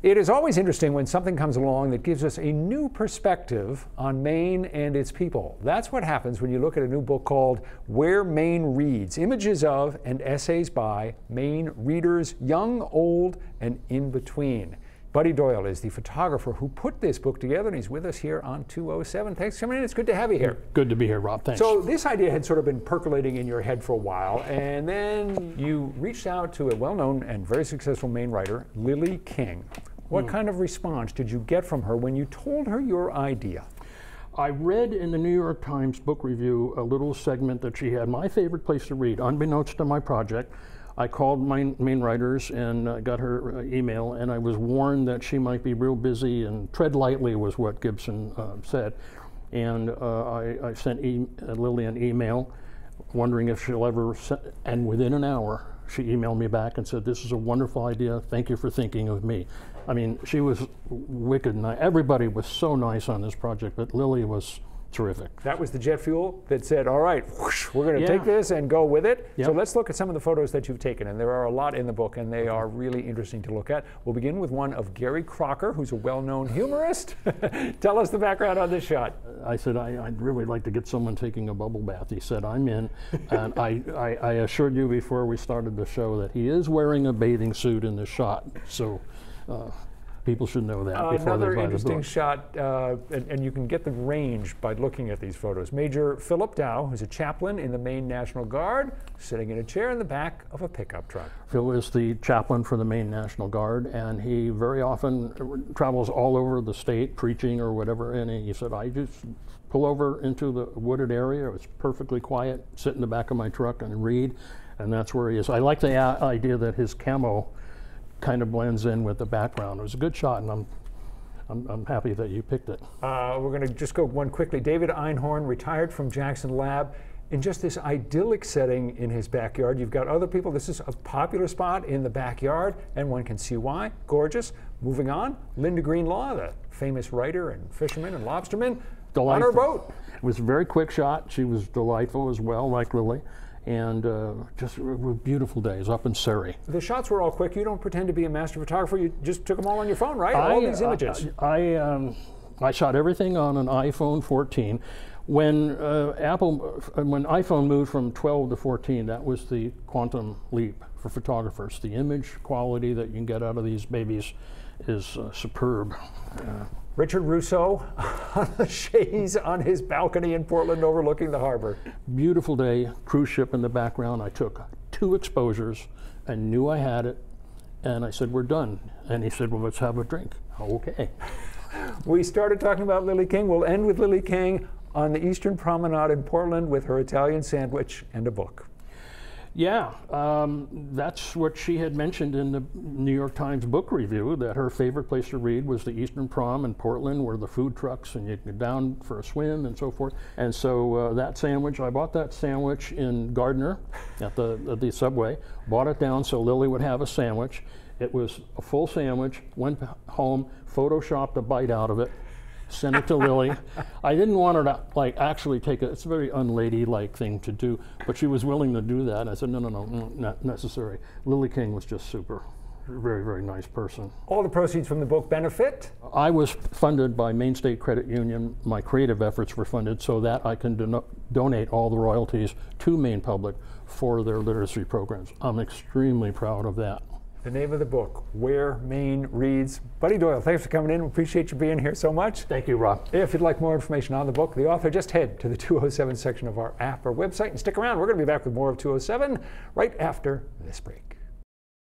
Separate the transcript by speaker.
Speaker 1: It is always interesting when something comes along that gives us a new perspective on Maine and its people. That's what happens when you look at a new book called Where Maine Reads, Images of and Essays by Maine Readers, Young, Old, and In Between. Buddy Doyle is the photographer who put this book together, and he's with us here on 207. Thanks for coming in. It's good to have you here.
Speaker 2: Good to be here, Rob. Thanks.
Speaker 1: So this idea had sort of been percolating in your head for a while, and then you reached out to a well-known and very successful Maine writer, Lily King. What kind of response did you get from her when you told her your idea?
Speaker 2: I read in the New York Times book review a little segment that she had, my favorite place to read, unbeknownst to my project. I called Maine Writers and got her email, and I was warned that she might be real busy, and tread lightly was what Gibson said. And I sent Lily an email wondering if she'll ever, and within an hour, she emailed me back and said, "This is a wonderful idea. Thank you for thinking of me." I mean, she was wicked nice. Everybody was so nice on this project, but Lily was terrific.
Speaker 1: That was the jet fuel that said, all right, whoosh, we're going to take this and go with it. Yep. So let's look at some of the photos that you've taken, and there are a lot in the book, and they are really interesting to look at. We'll begin with one of Gary Crocker, who's a well-known humorist. Tell us the background on this shot.
Speaker 2: I said, I'd really like to get someone taking a bubble bath. He said, I'm in. And I assured you before we started the show that he is wearing a bathing suit in this shot. So people should know that before they buy the book.
Speaker 1: Another interesting shot, and you can get the range by looking at these photos. Major Philip Dow, who's a chaplain in the Maine National Guard, sitting in a chair in the back of a pickup truck.
Speaker 2: Phil is the chaplain for the Maine National Guard, and he very often travels all over the state preaching or whatever, and he said, I just pull over into the wooded area. It's perfectly quiet, sit in the back of my truck and read, and that's where he is. I like the idea that his camo kind of blends in with the background. It was a good shot, and I'm happy that you picked it.
Speaker 1: We're going to just go one quickly. David Einhorn retired from Jackson Lab in just this idyllic setting in his backyard. You've got other people. This is a popular spot in the backyard, and one can see why. Gorgeous. Moving on, Linda Greenlaw, the famous writer and fisherman and lobsterman, on her boat.
Speaker 2: It was a very quick shot. She was delightful as well, like Lily. And just beautiful days up in Surrey. The
Speaker 1: shots were all quick. You don't pretend to be a master photographer. You just took them all on your phone, right? All these images.
Speaker 2: I shot everything on an iPhone 14. When when iPhone moved from 12 to 14, that was the quantum leap for photographers. The image quality that you can get out of these babies is superb.
Speaker 1: Richard Russo on the chaise on his balcony in Portland overlooking the harbor.
Speaker 2: Beautiful day, cruise ship in the background. I took 2 exposures and knew I had it, and I said, we're done. And he said, well, let's have a drink. Okay.
Speaker 1: We started talking about Lily King. We'll end with Lily King on the Eastern Promenade in Portland with her Italian sandwich and a book.
Speaker 2: Yeah, that's what she had mentioned in the New York Times book review, that her favorite place to read was the Eastern Prom in Portland, where the food trucks and you can go down for a swim and so forth. And so that sandwich, I bought that sandwich in Gardner at the Subway, bought it down so Lily would have a sandwich. It was a full sandwich, went home, photoshopped a bite out of it, sent it to Lily. I didn't want her to actually take it. It's a very unladylike thing to do, but she was willing to do that. And I said, no, not necessary. Lily King was just super. Very, very nice person.
Speaker 1: All the proceeds from the book benefit?
Speaker 2: I was funded by Maine State Credit Union. My creative efforts were funded so that I can donate all the royalties to Maine Public for their literacy programs. I'm extremely proud of that.
Speaker 1: The name of the book, Where Maine Reads. Buddy Doyle, thanks for coming in. We appreciate you being here so much.
Speaker 2: Thank you, Rob.
Speaker 1: If you'd like more information on the book, the author, just head to the 207 section of our app or website and stick around. We're going to be back with more of 207 right after this break.